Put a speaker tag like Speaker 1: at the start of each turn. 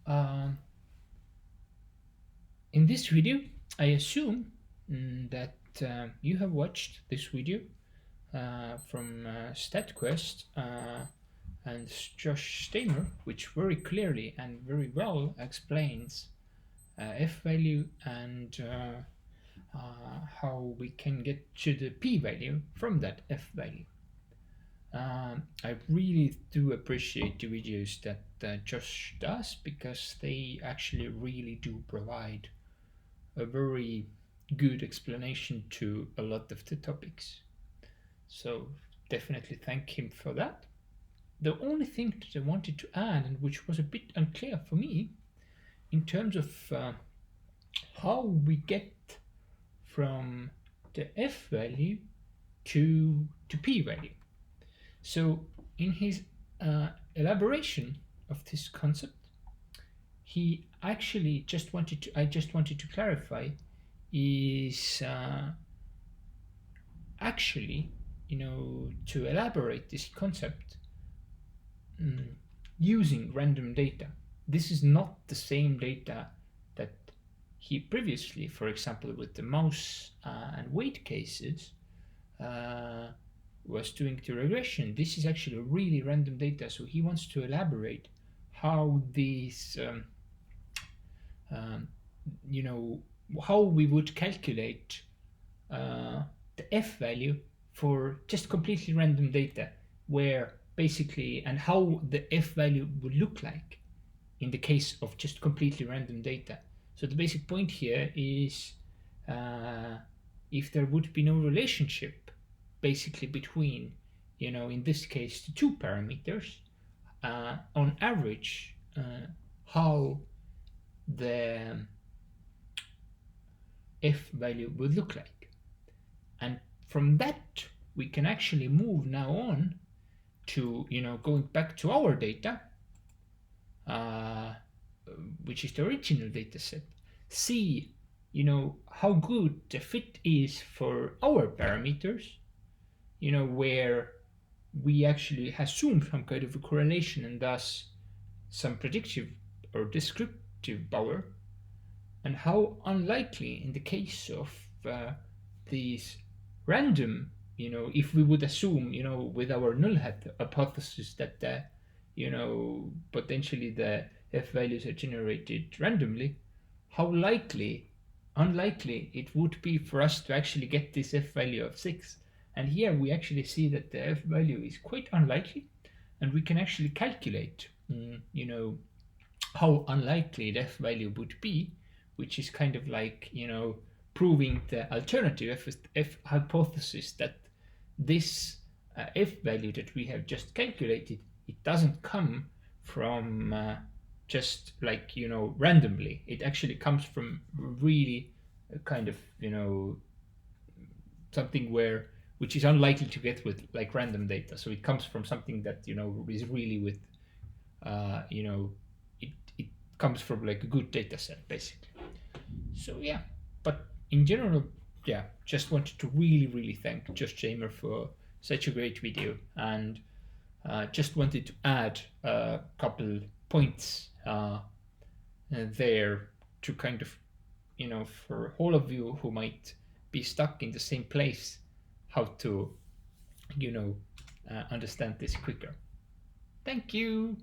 Speaker 1: Um, in this video, I assume that you have watched this video from StatQuest and Josh Stamer, which very clearly and very well explains f-value and how we can get to the p-value from that f-value. I really do appreciate the videos that Josh does, because they actually really do provide a very good explanation to a lot of the topics. So definitely thank him for that. The only thing that I wanted to add, and which was a bit unclear for me, in terms of how we get from the f value to p value. So in his elaboration of this concept, he actually I just wanted to clarify is actually, to elaborate this concept using random data. This is not the same data that he previously, for example, with the mouse and weight cases, was doing the regression. This is actually really random data. So he wants to elaborate how these, how we would calculate the f value for just completely random data, where basically, and how the f value would look like in the case of just completely random data. So the basic point here is if there would be no relationship basically between, in this case, the two parameters, on average, how the f value would look like. And from that, we can actually move now on to, going back to our data, which is the original data set, see, how good the fit is for our parameters, where we actually assume some kind of a correlation and thus some predictive or descriptive power, and how unlikely in the case of these random, if we would assume, with our null hypothesis that potentially the f values are generated randomly, how unlikely it would be for us to actually get this f value of 6. And here we actually see that the f value is quite unlikely, and we can actually calculate, how unlikely the f value would be, which is kind of like, proving the alternative f hypothesis that this f value that we have just calculated, it doesn't come from just like, randomly. It actually comes from really kind of, something which is unlikely to get with like random data. So it comes from something that, is really with, it comes from like a good data set basically. So yeah, but in general, yeah, just wanted to really thank Josh Jamer for such a great video, and just wanted to add a couple points there to kind of, for all of you who might be stuck in the same place, how to, understand this quicker. Thank you.